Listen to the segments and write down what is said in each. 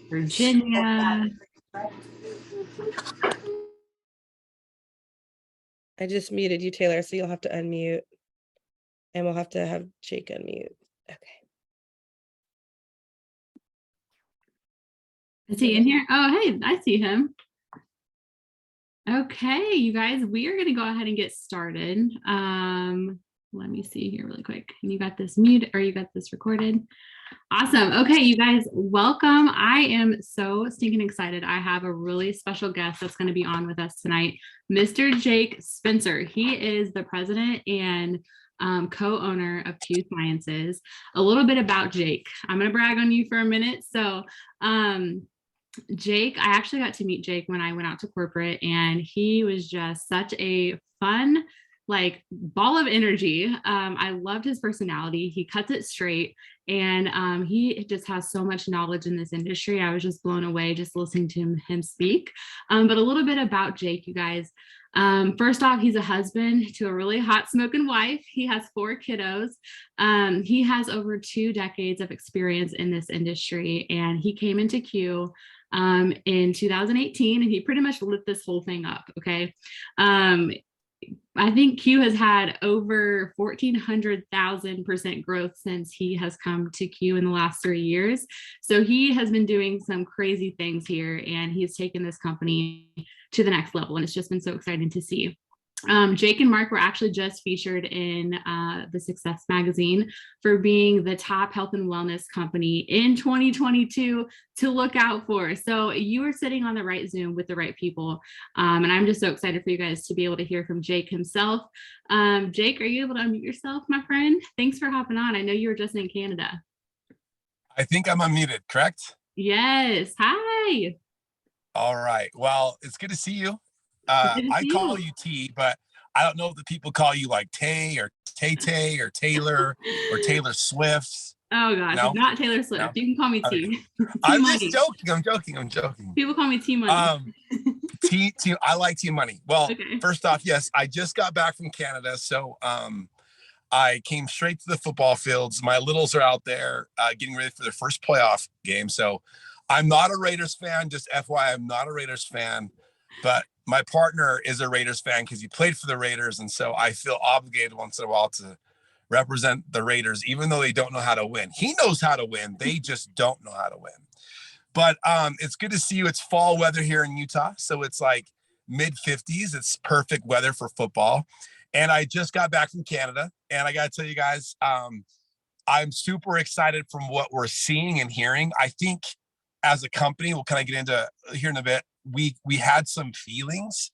Virginia. I just muted you, Taylor, so you'll have to unmute. And we'll have to have Jake unmute. Okay. Is he in here? Oh, hey, I see him. Okay, you guys, we are going to go ahead and get started. Let me see here really quick. You got this mute or you got this recorded? Awesome. Okay, you guys, welcome. I am so stinking excited. I have a really special guest that's going to be on with us tonight, Mr. Jake Spencer. He is the president and co-owner of Q Sciences. A little bit about Jake. I'm going to brag on you for a minute. So, Jake, I actually got to meet Jake when I went out to corporate, and he was just such a fun, like, ball of energy. I loved his personality. He cuts it straight, and he just has so much knowledge in this industry. I was just blown away just listening to him speak. But a little bit about Jake, you guys. First off, he's a husband to a really hot smoking wife. He has 4 kiddos. He has over 2 decades of experience in this industry, and he came into Q in 2018, and he pretty much lit this whole thing up. Okay. I think Q has had over 1,400,000% growth since he has come to Q in the last 3 years. So he has been doing some crazy things here, and he's taken this company to the next level. And it's just been so exciting to see. Jake and Mark were actually just featured in the Success magazine for being the top health and wellness company in 2022 to look out for. So you are sitting on the right Zoom with the right people. And I'm just so excited for you guys to be able to hear from Jake himself. Jake, are you able to unmute yourself, my friend? Thanks for hopping on. I know you were just in Canada. I think I'm unmuted, correct? Yes. Hi. All right. Well, it's good to see you. I call you T, but I don't know if the people call you like Tay or Tay or Taylor or Taylor Swift. Oh gosh, no? Not Taylor Swift. No? You can call me T. I'm just joking. I'm joking. People call me T Money. T. I like T Money. Well, okay. First off, yes, I just got back from Canada, so I came straight to the football fields. My littles are out there getting ready for their first playoff game. So I'm not a Raiders fan. Just FYI, I'm not a Raiders fan, but my partner is a Raiders fan because he played for the Raiders. And so I feel obligated once in a while to represent the Raiders, even though they don't know how to win. He knows how to win. They just don't know how to win. But it's good to see you. It's fall weather here in Utah. So it's like mid 50s. It's perfect weather for football. And I just got back from Canada. And I got to tell you guys, I'm super excited from what we're seeing and hearing. I think as a company, we'll kind of get into here in a bit, we had some feelings,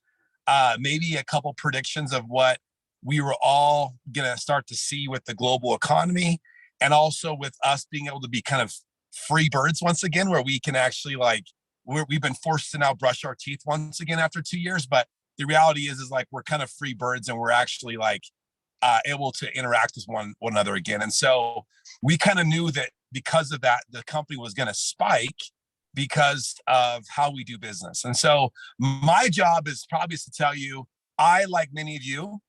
maybe a couple predictions of what we were all going to start to see with the global economy, and also with us being able to be kind of free birds once again, where we can actually we've been forced to now brush our teeth once again after 2 years. But the reality is like we're kind of free birds, and we're actually able to interact with one another again. And so we kind of knew that because of that, the company was going to spike because of how we do business. And so my job is probably to tell you, I, like many of you,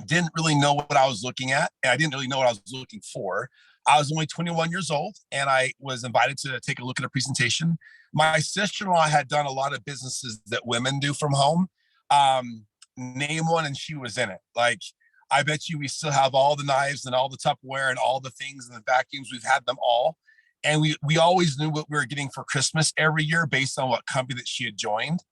didn't really know what I was looking at, and I didn't really know what I was looking for. I was only 21 years old, and I was invited to take a look at a presentation. My sister-in-law had done a lot of businesses that women do from home. Name one, and she was in it. Like, I bet you we still have all the knives and all the Tupperware and all the things and the vacuums. We've had them all. And we always knew what we were getting for Christmas every year based on what company that she had joined.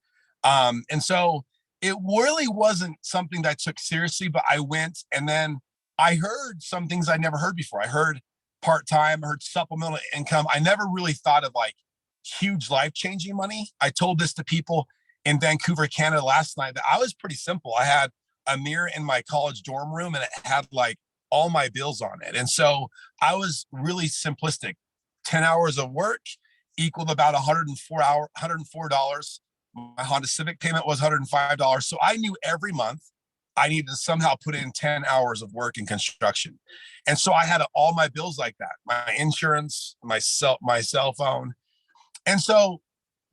And so it really wasn't something that I took seriously, but I went, and then I heard some things I never heard before. I heard part-time, I heard supplemental income. I never really thought of like huge life-changing money. I told this to people in Vancouver, Canada last night, that I was pretty simple. I had a mirror in my college dorm room, and it had like all my bills on it. And so I was really simplistic. 10 hours of work equaled about $104. My Honda Civic payment was $105. So I knew every month I needed to somehow put in 10 hours of work in construction. And so I had all my bills like that, my insurance, my cell phone. And so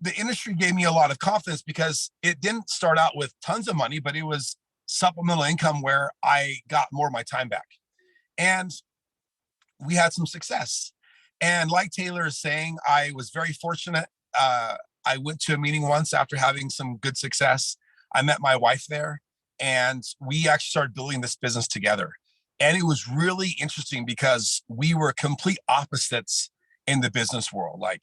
the industry gave me a lot of confidence because it didn't start out with tons of money, but it was supplemental income where I got more of my time back. And we had some success. And like Taylor is saying, I was very fortunate. I went to a meeting once after having some good success. I met my wife there, and we actually started building this business together. And it was really interesting because we were complete opposites in the business world. Like,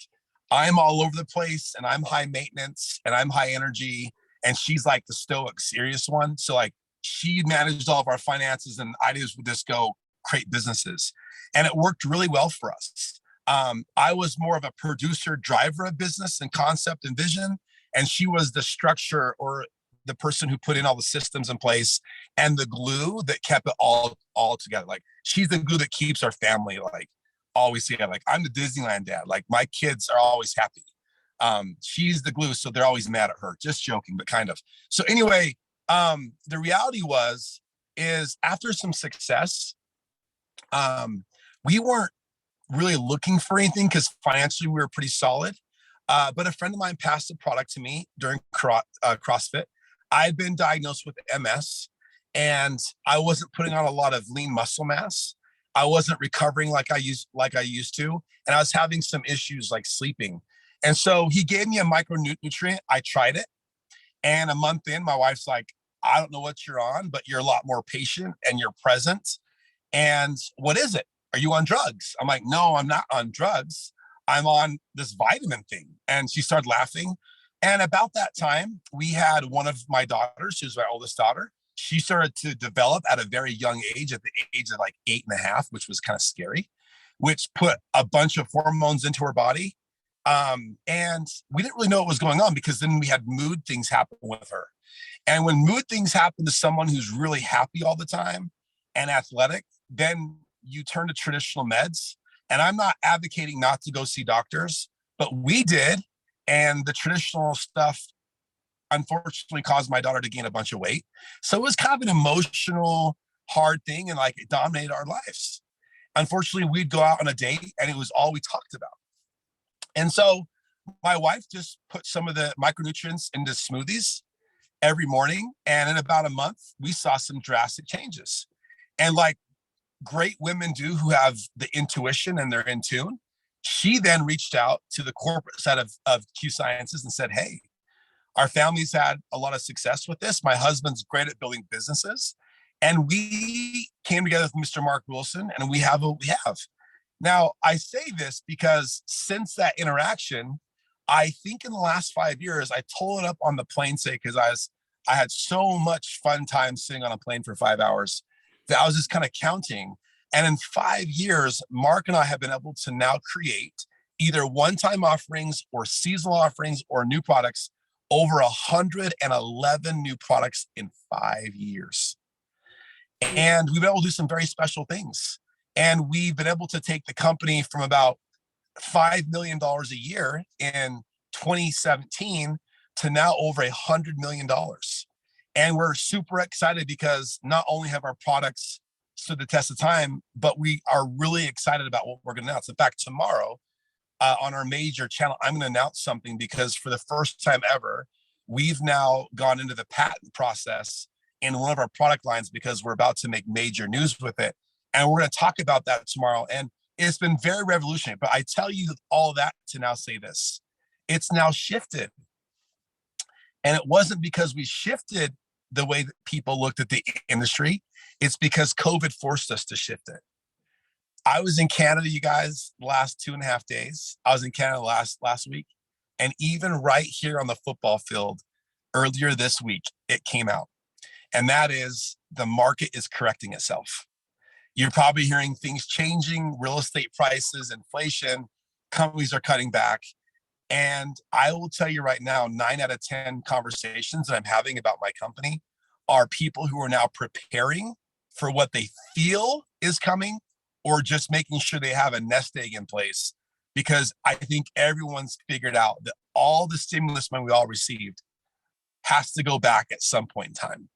I'm all over the place and I'm high maintenance and I'm high energy. And she's like the stoic, serious one. So like she managed all of our finances and I would just go create businesses. And it worked really well for us. I was more of a producer driver of business and concept and vision. And she was the structure, or the person who put in all the systems in place and the glue that kept it all together. Like, she's the glue that keeps our family like always together. Like, I'm the Disneyland dad. Like, my kids are always happy. She's the glue, so they're always mad at her. Just joking, but kind of. So anyway, the reality is after some success, we weren't really looking for anything because financially we were pretty solid. But a friend of mine passed a product to me during CrossFit. I had been diagnosed with MS, and I wasn't putting on a lot of lean muscle mass. I wasn't recovering like I used to, and I was having some issues like sleeping. And so he gave me a micronutrient. I tried it, and a month in, my wife's like, "I don't know what you're on, but you're a lot more patient and you're present. And what is it? Are you on drugs?" I'm like, "No, I'm not on drugs. I'm on this vitamin thing." And she started laughing. And about that time, we had one of my daughters, who's my oldest daughter. She started to develop at a very young age, at the age of like 8.5, which was kind of scary, which put a bunch of hormones into her body. And we didn't really know what was going on because then we had mood things happen with her. And when mood things happen to someone who's really happy all the time and athletic, then you turn to traditional meds. And I'm not advocating not to go see doctors, but we did. And the traditional stuff, unfortunately, caused my daughter to gain a bunch of weight. So it was kind of an emotional, hard thing, and like it dominated our lives. Unfortunately, we'd go out on a date and it was all we talked about. And so my wife just put some of the micronutrients into smoothies every morning. And in about a month, we saw some drastic changes. And like great women do who have the intuition and they're in tune, she then reached out to the corporate side of Q Sciences and said, "Hey, our family's had a lot of success with this. My husband's great at building businesses." And we came together with Mr. Mark Wilson, and we have what we have. Now, I say this because since that interaction, I think in the last 5 years, I told it up on the plane say, because I had so much fun time sitting on a plane for 5 hours that I was just kind of counting. And in 5 years, Mark and I have been able to now create either one-time offerings or seasonal offerings or new products, over 111 new products in 5 years. And we've been able to do some very special things. And we've been able to take the company from about $5 million a year in 2017 to now over $100 million. And we're super excited because not only have our products stood the test of time, but we are really excited about what we're going to announce. In fact, tomorrow on our major channel, I'm going to announce something because for the first time ever, we've now gone into the patent process in one of our product lines because we're about to make major news with it. And we're going to talk about that tomorrow. And it's been very revolutionary. But I tell you all that to now say this. It's now shifted. And it wasn't because we shifted the way that people looked at the industry. It's because COVID forced us to shift it. I was in Canada, you guys, the last 2.5 days. I was in Canada last week. And even right here on the football field, earlier this week, it came out. And that is the market is correcting itself. You're probably hearing things changing, real estate prices, inflation, companies are cutting back. And I will tell you right now, 9 out of 10 conversations that I'm having about my company are people who are now preparing for what they feel is coming, or just making sure they have a nest egg in place. Because I think everyone's figured out that all the stimulus money we all received has to go back at some point in time.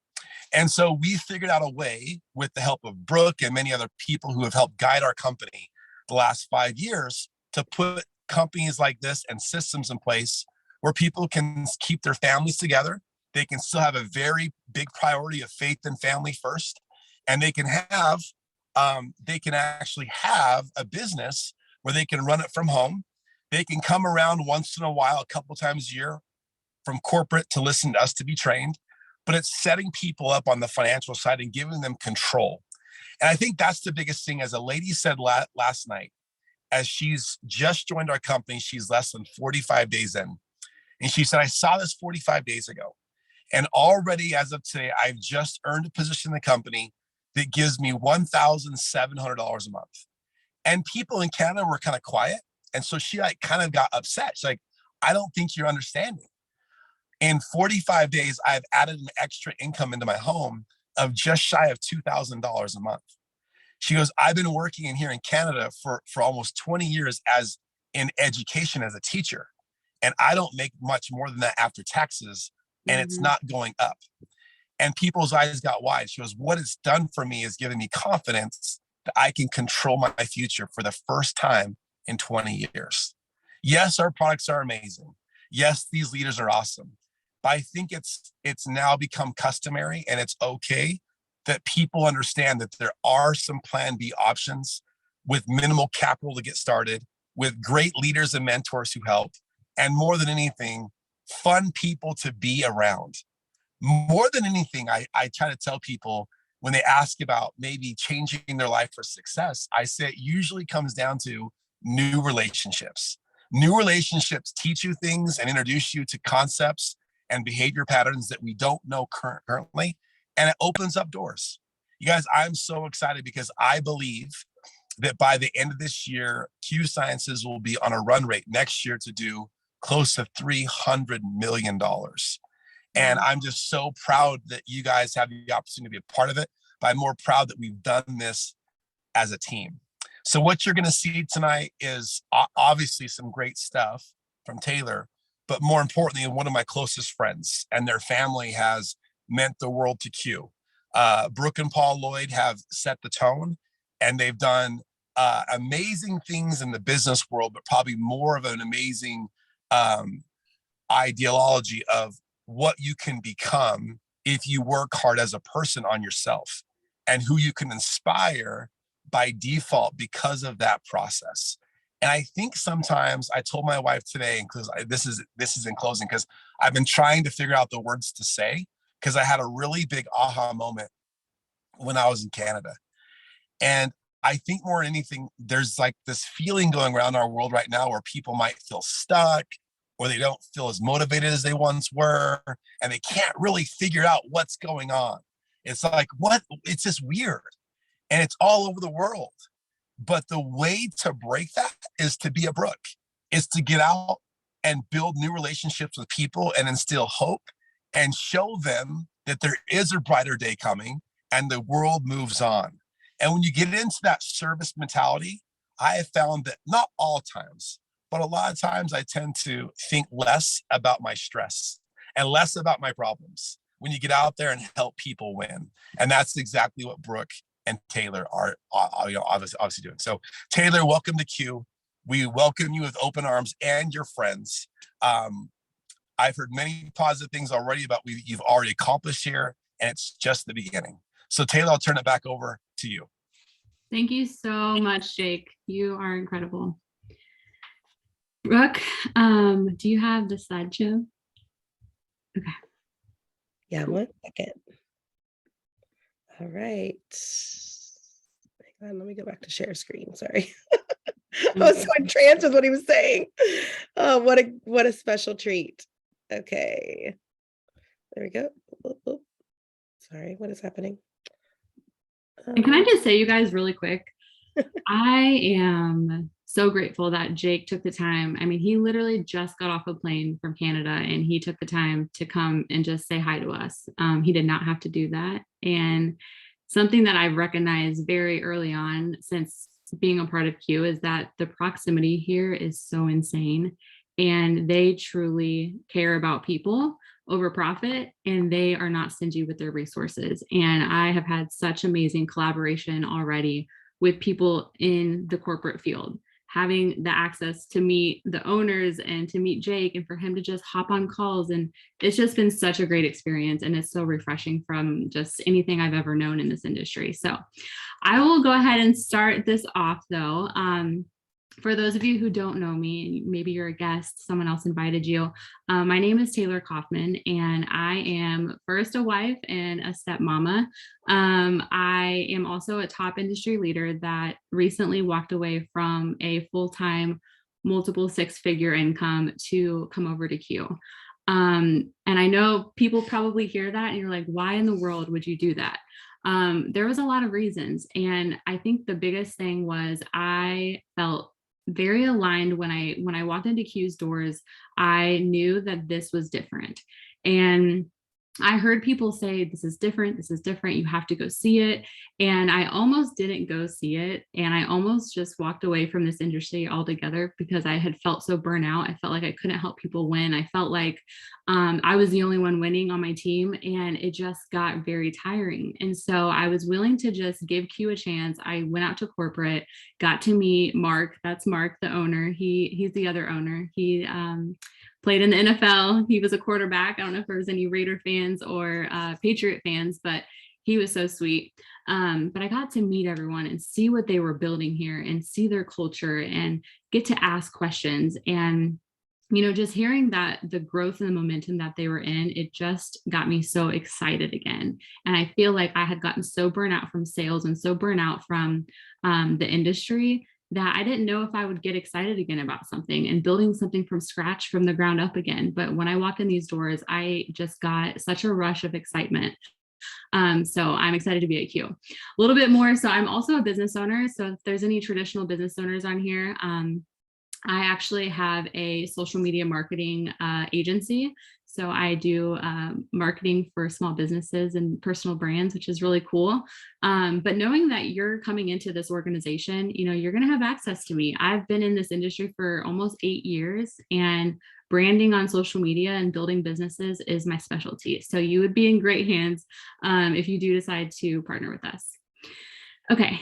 And so we figured out a way, with the help of Brooke and many other people who have helped guide our company the last 5 years, to put companies like this and systems in place where people can keep their families together. They can still have a very big priority of faith and family first, and they can have they can actually have a business where they can run it from home. They can come around once in a while, a couple times a year from corporate to listen to us to be trained, but it's setting people up on the financial side and giving them control. And I think that's the biggest thing. As a lady said last night, as she's just joined our company, she's less than 45 days in. And she said, I saw this 45 days ago. And already as of today, I've just earned a position in the company that gives me $1,700 a month. And people in Canada were kind of quiet. And so she like kind of got upset. She's like, I don't think you're understanding. In 45 days, I've added an extra income into my home of just shy of $2,000 a month. She goes, I've been working in here in Canada for almost 20 years as in education as a teacher. And I don't make much more than that after taxes. And it's not going up. And people's eyes got wide. She goes, what it's done for me is giving me confidence that I can control my future for the first time in 20 years. Yes, our products are amazing. Yes, these leaders are awesome. But I think it's now become customary, and it's okay that people understand that there are some plan B options with minimal capital to get started, with great leaders and mentors who help, and more than anything, fun people to be around. More than anything, I try to tell people when they ask about maybe changing their life for success, I say it usually comes down to new relationships. New relationships teach you things and introduce you to concepts and behavior patterns that we don't know currently, and it opens up doors. You guys, I'm so excited because I believe that by the end of this year, Q Sciences will be on a run rate next year to do close to $300 million. And I'm just so proud that you guys have the opportunity to be a part of it, but I'm more proud that we've done this as a team. So what you're going to see tonight is obviously some great stuff from Taylor, but more importantly, one of my closest friends and their family has meant the world to Q. Brooke and Paul Lloyd have set the tone, and they've done amazing things in the business world, but probably more of an amazing ideology of what you can become if you work hard as a person on yourself, and who you can inspire by default because of that process. And I think sometimes, I told my wife today, because this is in closing, because I've been trying to figure out the words to say, because I had a really big aha moment when I was in Canada. And I think more than anything, there's like this feeling going around our world right now where people might feel stuck, or they don't feel as motivated as they once were, and they can't really figure out what's going on. It's like, what? It's just weird. And it's all over the world. But the way to break that is to be a Brooke, is to get out and build new relationships with people and instill hope and show them that there is a brighter day coming and the world moves on. And when you get into that service mentality, I have found that not all times, but a lot of times I tend to think less about my stress and less about my problems when you get out there and help people win. And that's exactly what Brooke and Taylor are obviously doing. So Taylor, welcome to Q. We welcome you with open arms and your friends. I've heard many positive things already about what you've already accomplished here, and it's just the beginning. So Taylor, I'll turn it back over to you. Thank you so much, Jake. You are incredible. Brooke, do you have the slideshow? Okay. Yeah, 1 second. All right. Hang on, let me go back to share screen. Sorry. I was so entranced with what he was saying. Oh, what a special treat. Okay. There we go. Oh. Sorry, what is happening? And can I just say, you guys, really quick, I am so grateful that Jake took the time. I mean, he literally just got off a plane from Canada, and he took the time to come and just say hi to us. He did not have to do that. And something that I've recognized very early on since being a part of Q is that the proximity here is so insane, and they truly care about people over profit, and they are not stingy with their resources. And I have had such amazing collaboration already with people in the corporate field having the access to meet the owners and to meet Jake and for him to just hop on calls. And it's just been such a great experience. And it's so refreshing from just anything I've ever known in this industry. So I will go ahead and start this off though. For those of you who don't know me, maybe you're a guest, someone else invited you. My name is Taylor Kaufman, and I am first a wife and a stepmama. I am also a top industry leader that recently walked away from a full-time, multiple six-figure income to come over to Q. And I know people probably hear that and you're like, why in the world would you do that? There was a lot of reasons. And I think the biggest thing was I felt very aligned when I walked into Q's doors. I knew that this was different. And I heard people say, this is different, you have to go see it. And I almost didn't go see it. And I almost just walked away from this industry altogether because I had felt so burnt out. I felt like I couldn't help people win. I felt like I was the only one winning on my team, and it just got very tiring. And so I was willing to just give Q a chance. I went out to corporate, got to meet Mark. That's Mark, the owner. He's the other owner. He played in the NFL. He was a quarterback. I don't know if there was any Raider fans or Patriot fans, but he was so sweet. But I got to meet everyone and see what they were building here and see their culture and get to ask questions. And, you know, just hearing that the growth and the momentum that they were in, it just got me so excited again. And I feel like I had gotten so burnt out from sales and so burnt out from the industry that I didn't know if I would get excited again about something and building something from scratch from the ground up again. But when I walked in these doors, I just got such a rush of excitement. So I'm excited to be at Q. A little bit more. So I'm also a business owner. So if there's any traditional business owners on here, I actually have a social media marketing agency. So I do marketing for small businesses and personal brands, which is really cool. But knowing that you're coming into this organization, you know, you're going to have access to me. I've been in this industry for almost 8 years, and branding on social media and building businesses is my specialty. So you would be in great hands if you do decide to partner with us. Okay,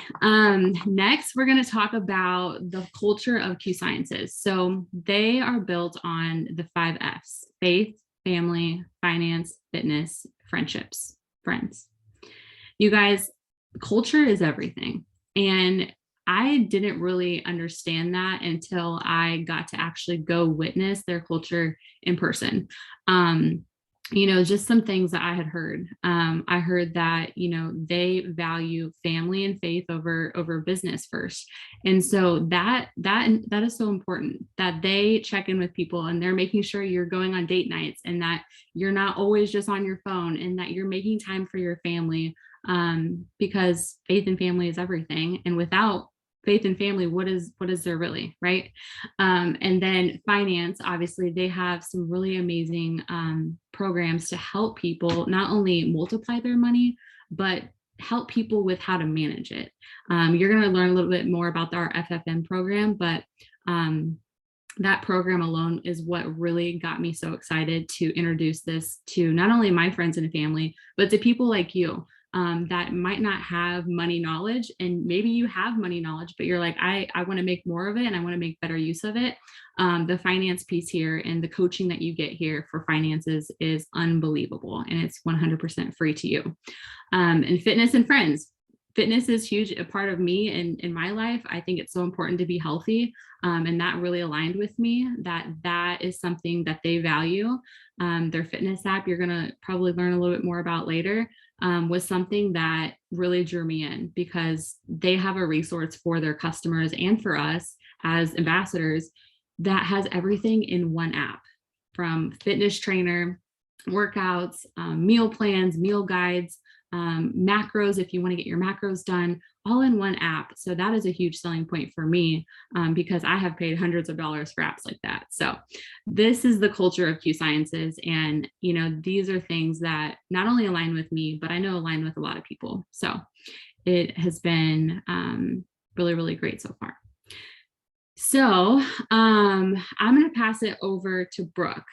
next we're going to talk about the culture of Q Sciences. So they are built on the 5 F's: faith, family, finance, fitness, friendships, friends. You guys, culture is everything. And I didn't really understand that until I got to actually go witness their culture in person. You know, just some things that I had heard. I heard that, you know, they value family and faith over business first. And so that is so important, that they check in with people and they're making sure you're going on date nights and that you're not always just on your phone and that you're making time for your family, because faith and family is everything. And without faith and family, what is there really, right? And then finance, obviously they have some really amazing programs to help people not only multiply their money, but help people with how to manage it. You're going to learn a little bit more about our FFM program, but that program alone is what really got me so excited to introduce this to not only my friends and family, but to people like you. That might not have money knowledge, and maybe you have money knowledge, but you're like, I want to make more of it and I want to make better use of it. The finance piece here and the coaching that you get here for finances is unbelievable, and it's 100% free to you. And fitness and friends. Fitness is huge, a part of me and in my life. I think it's so important to be healthy. And that really aligned with me, that is something that they value. Their fitness app, you're going to probably learn a little bit more about later, was something that really drew me in because they have a resource for their customers and for us as ambassadors that has everything in one app, from fitness trainer, workouts, meal plans, meal guides, macros, if you want to get your macros done, all in one app. So that is a huge selling point for me, because I have paid hundreds of dollars for apps like that. So this is the culture of Q Sciences. And, you know, these are things that not only align with me, but I know align with a lot of people. So it has been really, really great so far. So I'm going to pass it over to Brooke.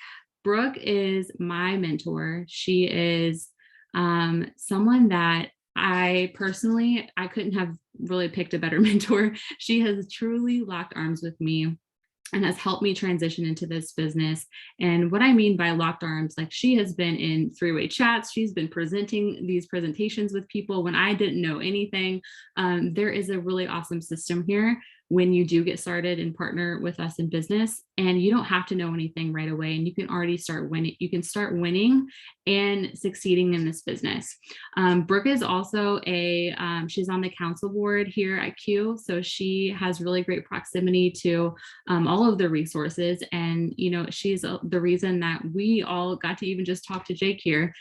Brooke is my mentor. She is someone that I personally, I couldn't have really picked a better mentor. She has truly locked arms with me and has helped me transition into this business. And what I mean by locked arms, like she has been in three-way chats, she's been presenting these presentations with people when I didn't know anything. There is a really awesome system here when you do get started and partner with us in business, and you don't have to know anything right away, and you can already start winning. You can start winning and succeeding in this business. Brooke is also she's on the council board here at Q, so she has really great proximity to all of the resources. And, you know, she's the reason that we all got to even just talk to Jake here.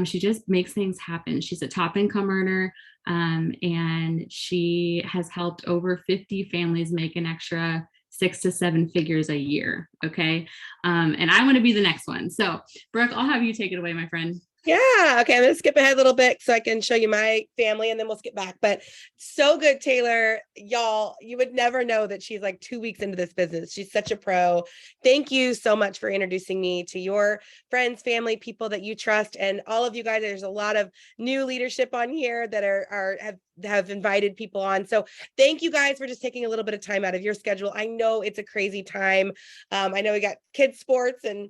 She just makes things happen. She's a top income earner. And she has helped over 50 families make an extra 6 to 7 figures a year. Okay. And I want to be the next one. So Brooke, I'll have you take it away, my friend. Yeah. Okay. I'm going to skip ahead a little bit so I can show you my family and then we'll skip back. But so good, Taylor. Y'all, you would never know that she's like 2 weeks into this business. She's such a pro. Thank you so much for introducing me to your friends, family, people that you trust, and all of you guys. There's a lot of new leadership on here that have invited people on. So thank you guys for just taking a little bit of time out of your schedule. I know it's a crazy time. I know we got kids sports and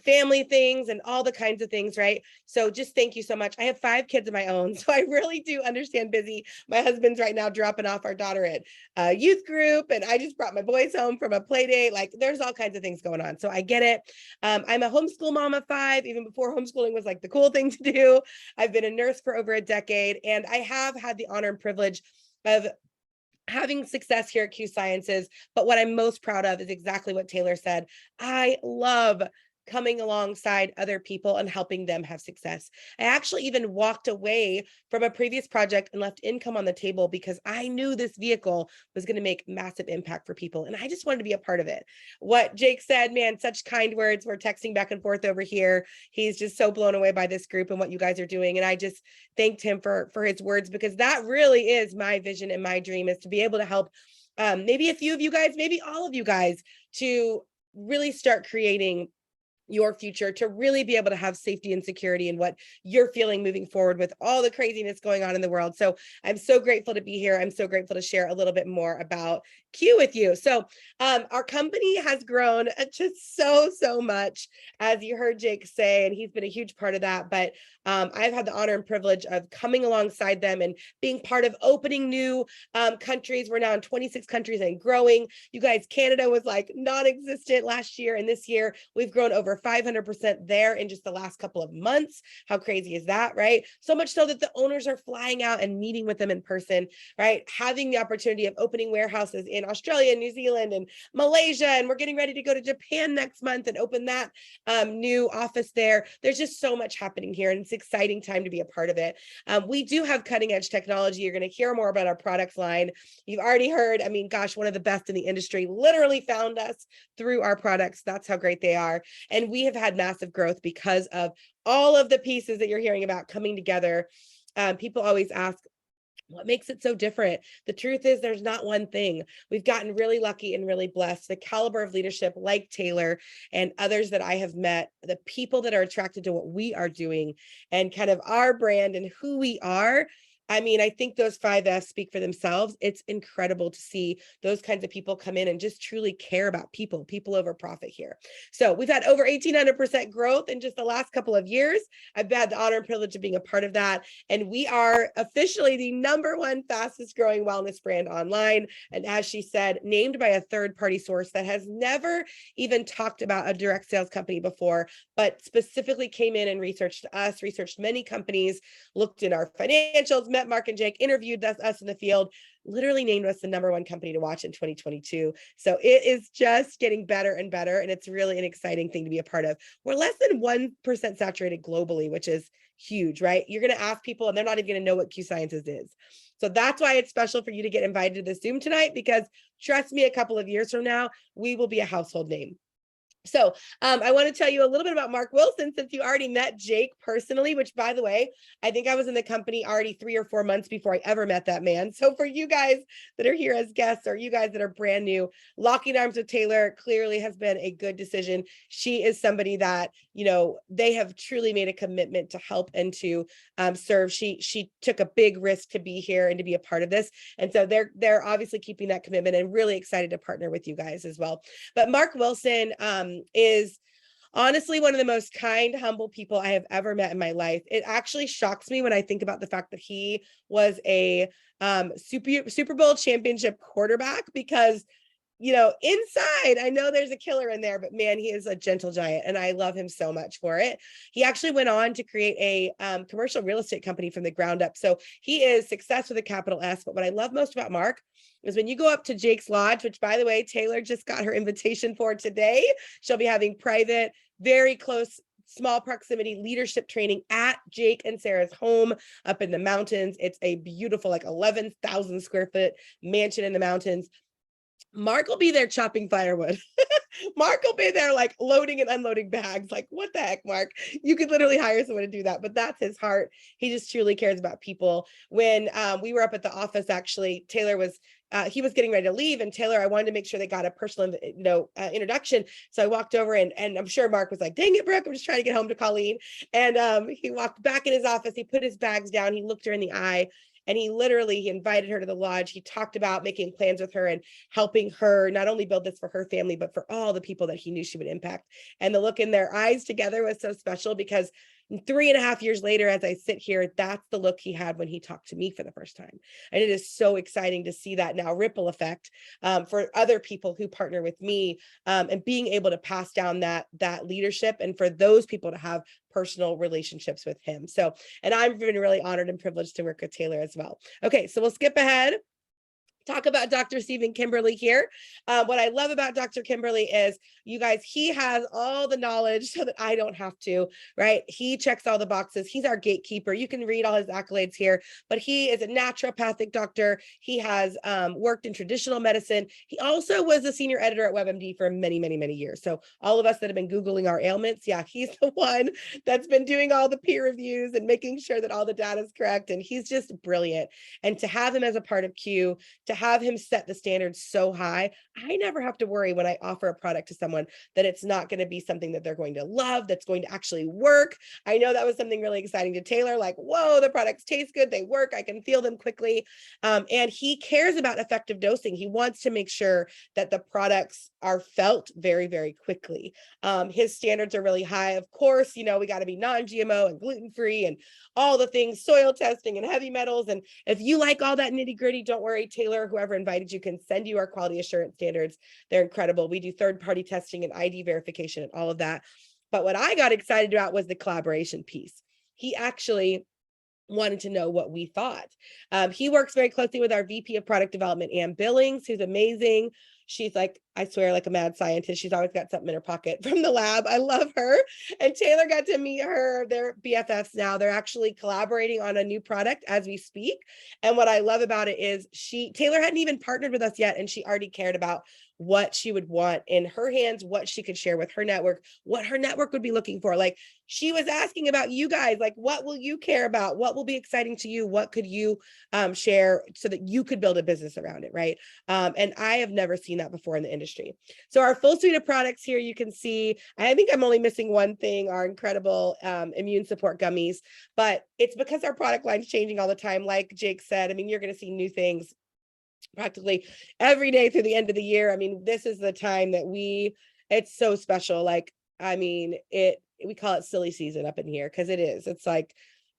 family things and all the kinds of things, right? So just thank you so much. I have 5 kids of my own, so I really do understand busy. My husband's right now dropping off our daughter at youth group, and I just brought my boys home from a play date. Like there's all kinds of things going on. So I get it. I'm a homeschool mom of 5, even before homeschooling was like the cool thing to do. I've been a nurse for over a decade, and I have had the honor and privilege of having success here at Q Sciences. But what I'm most proud of is exactly what Taylor said. I love coming alongside other people and helping them have success. I actually even walked away from a previous project and left income on the table because I knew this vehicle was going to make massive impact for people. And I just wanted to be a part of it. What Jake said, man, such kind words. We're texting back and forth over here. He's just so blown away by this group and what you guys are doing. And I just thanked him for his words, because that really is my vision and my dream, is to be able to help maybe a few of you guys, maybe all of you guys, to really start creating your future, to really be able to have safety and security in what you're feeling moving forward with all the craziness going on in the world. So I'm so grateful to be here. I'm so grateful to share a little bit more about Q with you. So our company has grown just so much, as you heard Jake say, and he's been a huge part of that. But I've had the honor and privilege of coming alongside them and being part of opening new countries. We're now in 26 countries and growing. You guys, Canada was like non-existent last year, and this year we've grown over 500% there in just the last couple of months. How crazy is that, right? So much so that the owners are flying out and meeting with them in person, right? Having the opportunity of opening warehouses in Australia, New Zealand, and Malaysia, and we're getting ready to go to Japan next month and open that new office there. There's just so much happening here, and it's an exciting time to be a part of it. We do have cutting edge technology. You're going to hear more about our products line. You've already heard, I mean, gosh, one of the best in the industry literally found us through our products. That's how great they are. And we have had massive growth because of all of the pieces that you're hearing about coming together. People always ask, what makes it so different? The truth is, there's not one thing. We've gotten really lucky and really blessed. The caliber of leadership like Taylor and others that I have met, the people that are attracted to what we are doing and kind of our brand and who we are. I mean, I think those 5 F's speak for themselves. It's incredible to see those kinds of people come in and just truly care about people over profit here. So we've had over 1,800% growth in just the last couple of years. I've had the honor and privilege of being a part of that. And we are officially the #1 fastest growing wellness brand online. And as she said, named by a third-party source that has never even talked about a direct sales company before, but specifically came in and researched us, researched many companies, looked in our financials, met Mark and Jake, interviewed us in the field, literally named us the #1 company to watch in 2022. So it is just getting better and better. And it's really an exciting thing to be a part of. We're less than 1% saturated globally, which is huge, right? You're going to ask people and they're not even going to know what Q Sciences is. So that's why it's special for you to get invited to the Zoom tonight, because trust me, a couple of years from now, we will be a household name. So I want to tell you a little bit about Mark Wilson, since you already met Jake personally, which, by the way, I think I was in the company already 3 or 4 months before I ever met that man. So for you guys that are here as guests, or you guys that are brand new, locking arms with Taylor clearly has been a good decision. She is somebody that, you know, they have truly made a commitment to help and to serve. She took a big risk to be here and to be a part of this. And so they're obviously keeping that commitment, and really excited to partner with you guys as well. But Mark Wilson is honestly one of the most kind, humble people I have ever met in my life. It actually shocks me when I think about the fact that he was a Super Bowl championship quarterback, because, you know, inside, I know there's a killer in there, but man, he is a gentle giant, and I love him so much for it. He actually went on to create a commercial real estate company from the ground up. So he is success with a capital S. But what I love most about Mark is when you go up to Jake's Lodge, which, by the way, Taylor just got her invitation for today. She'll be having private, very close, small proximity leadership training at Jake and Sarah's home up in the mountains. It's a beautiful, like 11,000 square foot mansion in the mountains. Mark will be there chopping firewood. Mark will be there like loading and unloading bags. Like, what the heck, Mark? You could literally hire someone to do that, but that's his heart. He just truly cares about people. When we were up at the office, actually, Taylor was he was getting ready to leave, and Taylor, I wanted to make sure they got a personal, introduction. So I walked over, and I'm sure Mark was like, "Dang it, Brooke, I'm just trying to get home to Colleen." And he walked back in his office. He put his bags down. He looked her in the eye. And he invited her to the lodge. He talked about making plans with her and helping her not only build this for her family, but for all the people that he knew she would impact. And the look in their eyes together was so special, because 3.5 years later, as I sit here, that's the look he had when he talked to me for the first time. And it is so exciting to see that now ripple effect for other people who partner with me, and being able to pass down that leadership, and for those people to have personal relationships with him. So, and I've been really honored and privileged to work with Taylor as well. Okay, so we'll skip ahead. Talk about Dr. Stephen Kimberly here. What I love about Dr. Kimberly is, you guys, he has all the knowledge so that I don't have to, right? He checks all the boxes. He's our gatekeeper. You can read all his accolades here, but he is a naturopathic doctor. He has worked in traditional medicine. He also was a senior editor at WebMD for many, many, many years. So all of us that have been Googling our ailments, yeah, he's the one that's been doing all the peer reviews and making sure that all the data is correct. And he's just brilliant. And to have him as a part of Q, to have him set the standards so high, I never have to worry when I offer a product to someone that it's not going to be something that they're going to love, that's going to actually work. I know that was something really exciting to Taylor, like, whoa, the products taste good, they work, I can feel them quickly. And he cares about effective dosing. He wants to make sure that the products are felt very, very quickly. His standards are really high. Of course, we got to be non-GMO and gluten-free and all the things, soil testing and heavy metals. And if you like all that nitty gritty, don't worry, Taylor, whoever invited you, can send you our quality assurance standards. They're incredible. We do third-party testing and ID verification and all of that. But what I got excited about was the collaboration piece. He actually wanted to know what we thought. He works very closely with our VP of product development, Ann Billings, who's amazing. She's like, I swear, like a mad scientist. She's always got something in her pocket from the lab. I love her. And Taylor got to meet her. They're BFFs now. They're actually collaborating on a new product as we speak. And what I love about it is Taylor hadn't even partnered with us yet, and she already cared about what she would want in her hands, what she could share with her network, what her network would be looking for. Like, she was asking about you guys, like, what will you care about? What will be exciting to you? What could you share so that you could build a business around it, right? And I have never seen that before in the industry. So our full suite of products here, you can see, I think I'm only missing one thing, our incredible immune support gummies, but it's because our product line's changing all the time. Like Jake said, I mean, you're going to see new things practically every day through the end of the year. I mean, this is the time that it's so special. Like, I mean, we call it silly season up in here, because it is. It's like,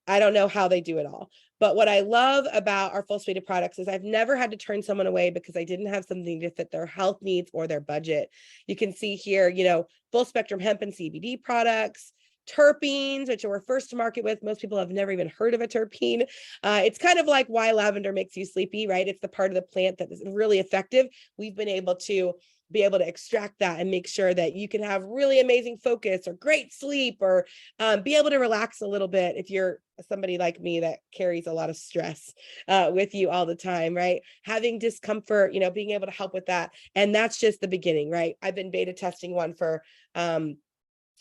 I don't know how they do it all. But what I love about our full suite of products is I've never had to turn someone away because I didn't have something to fit their health needs or their budget. You can see here, full spectrum hemp and CBD products, terpenes, which we're first to market with. Most people have never even heard of a terpene. It's kind of like why lavender makes you sleepy, right? It's the part of the plant that is really effective. We've been able to be able to extract that and make sure that you can have really amazing focus or great sleep, or be able to relax a little bit if you're somebody like me that carries a lot of stress with you all the time, right? Having discomfort, being able to help with that. And that's just the beginning, right? I've been beta testing one for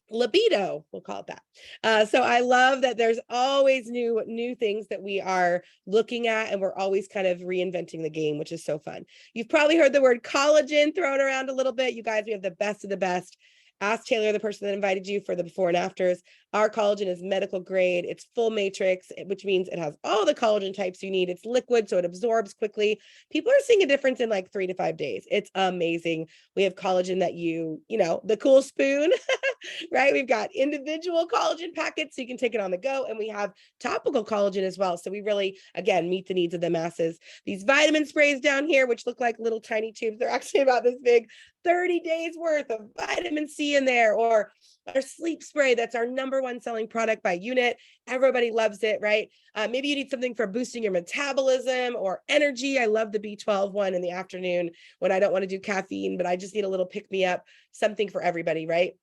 libido, we'll call it that. So I love that there's always new things that we are looking at, and we're always kind of reinventing the game, which is so fun. You've probably heard the word collagen thrown around a little bit. You guys, we have the best of the best. Ask Taylor, the person that invited you, for the before and afters. Our collagen is medical grade. It's full matrix, which means it has all the collagen types you need. It's liquid, so it absorbs quickly. People are seeing a difference in like 3 to 5 days. It's amazing. We have collagen that the cool spoon, right? We've got individual collagen packets, so you can take it on the go. And we have topical collagen as well. So we really, again, meet the needs of the masses. These vitamin sprays down here, which look like little tiny tubes, they're actually about this big, 30 days worth of vitamin C in there. Or our sleep spray, that's our #1 selling product by unit. Everybody loves it, right? Maybe you need something for boosting your metabolism or energy. I love the B12 one in the afternoon when I don't want to do caffeine, but I just need a little pick me up, something for everybody, right?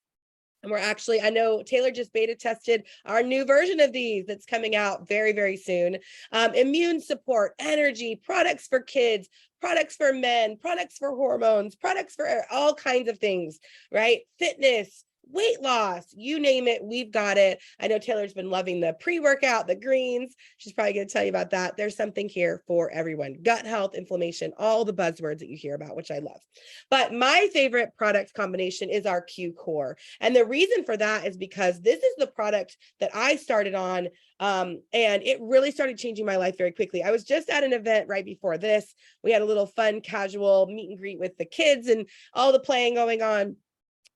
And I know Taylor just beta tested our new version of these that's coming out very, very soon. Immune support, energy, products for kids, products for men, products for hormones, products for all kinds of things, right? Fitness, weight loss, you name it, we've got it. I know Taylor's been loving the pre-workout, the greens. She's probably going to tell you about that. There's something here for everyone. Gut health, inflammation, all the buzzwords that you hear about, which I love. But my favorite product combination is our Q Core. And the reason for that is because this is the product that I started on, and it really started changing my life very quickly. I was just at an event right before this. We had a little fun, casual meet and greet with the kids and all the playing going on.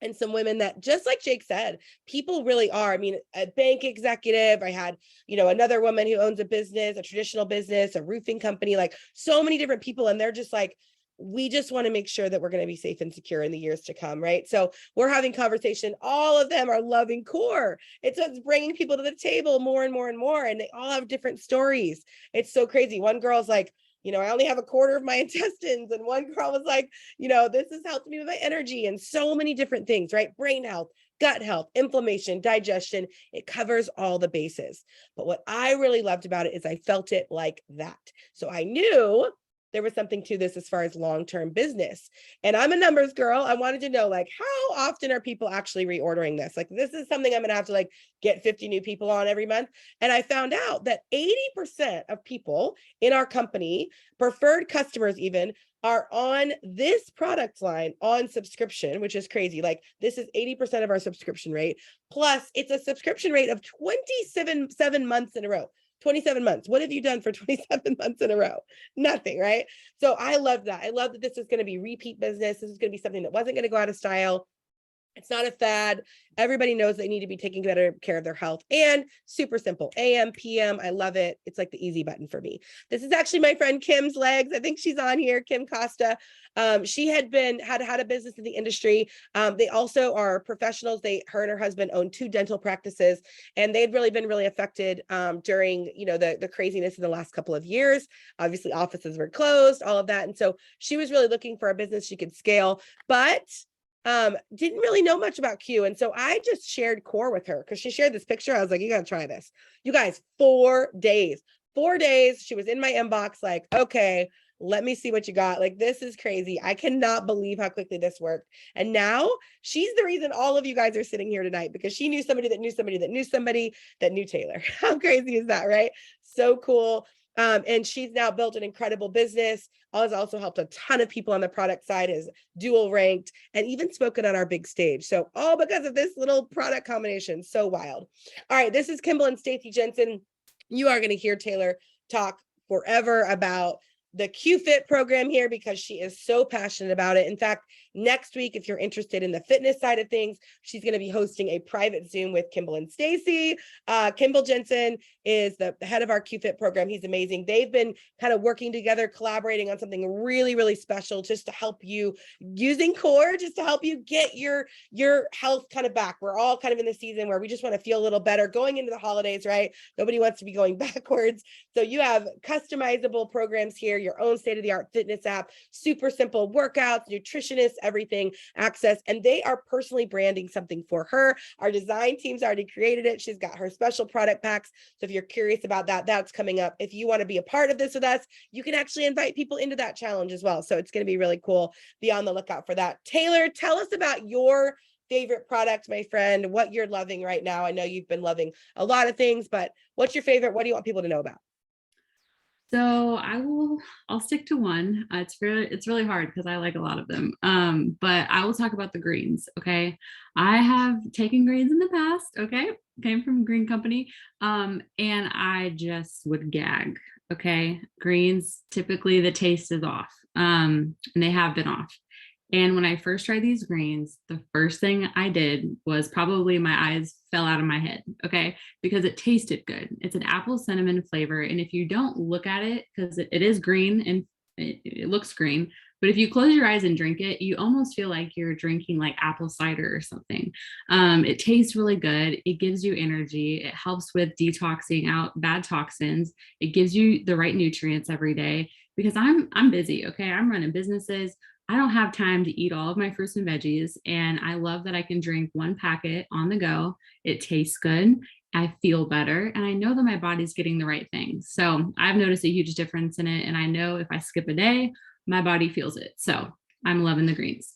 And some women that, just like Jake said, people really are. I mean, a bank executive, I had, another woman who owns a business, a traditional business, a roofing company, like so many different people. And they're just like, we just want to make sure that we're going to be safe and secure in the years to come, right? So we're having conversation. All of them are loving Core. It's bringing people to the table more and more and more. And they all have different stories. It's so crazy. One girl's like, I only have a quarter of my intestines. And one girl was like, this has helped me with my energy, and so many different things, right? Brain health, gut health, inflammation, digestion. It covers all the bases. But what I really loved about it is I felt it like that. So I knew there was something to this as far as long-term business. And I'm a numbers girl. I wanted to know, like, how often are people actually reordering this? Like, this is something I'm going to have to get 50 new people on every month. And I found out that 80% of people in our company, preferred customers even, are on this product line on subscription, which is crazy. Like, this is 80% of our subscription rate. Plus, it's a subscription rate of 27 months in a row. 27 months. What have you done for 27 months in a row? Nothing, right? So I love that. I love that this is going to be repeat business. This is going to be something that wasn't going to go out of style. It's not a fad. Everybody knows they need to be taking better care of their health, and super simple. AM, PM. I love it. It's like the easy button for me. This is actually my friend Kim's legs. I think she's on here. Kim Costa. She had a business in the industry. They also are professionals. Her and her husband own 2 dental practices, and they'd really been affected during the craziness in the last couple of years. Obviously, offices were closed, all of that, and so she was really looking for a business she could scale, but didn't really know much about Q. And so I just shared Core with her because she shared this picture. I was like, you got to try this. You guys, 4 days. She was in my inbox like, okay, let me see what you got. Like, this is crazy. I cannot believe how quickly this worked. And now she's the reason all of you guys are sitting here tonight, because she knew somebody that knew somebody that knew somebody that knew Taylor. How crazy is that, right? So cool. And she's now built an incredible business. Has also helped a ton of people on the product side, is dual ranked, and even spoken on our big stage. So all because of this little product combination. So wild. All right, this is Kimball and Stacey Jensen. You are going to hear Taylor talk forever about the QFit program here because she is so passionate about it. In fact, next week, if you're interested in the fitness side of things, she's going to be hosting a private Zoom with Kimball and Stacey. Kimball Jensen is the head of our QFit program. He's amazing. They've been kind of working together, collaborating on something really, really special just to help you, using Core, just to help you get your health kind of back. We're all kind of in the season where we just want to feel a little better going into the holidays, right? Nobody wants to be going backwards. So you have customizable programs here. your own state-of-the-art fitness app, super simple workouts, nutritionists, everything access. And they are personally branding something for her. Our design team's already created it. She's got her special product packs. So if you're curious about that, that's coming up. If you want to be a part of this with us, you can actually invite people into that challenge as well. So it's going to be really cool. Be on the lookout for that. Taylor, tell us about your favorite product, my friend, what you're loving right now. I know you've been loving a lot of things, but what's your favorite? What do you want people to know about? So I'll stick to one. It's really hard because I like a lot of them. But I will talk about the greens. Okay. I have taken greens in the past. Okay. Came from a green company. And I just would gag. Okay. Greens, typically the taste is off. And they have been off. And when I first tried these greens, the first thing I did was probably my eyes fell out of my head, okay? Because it tasted good. It's an apple cinnamon flavor. And if you don't look at it, because it is green and it looks green, but if you close your eyes and drink it, you almost feel like you're drinking like apple cider or something. It tastes really good. It gives you energy. It helps with detoxing out bad toxins. It gives you the right nutrients every day because I'm busy, okay? I'm running businesses. I don't have time to eat all of my fruits and veggies. And I love that I can drink one packet on the go. It tastes good. I feel better. And I know that my body's getting the right things. So I've noticed a huge difference in it. And I know if I skip a day, my body feels it. So I'm loving the greens.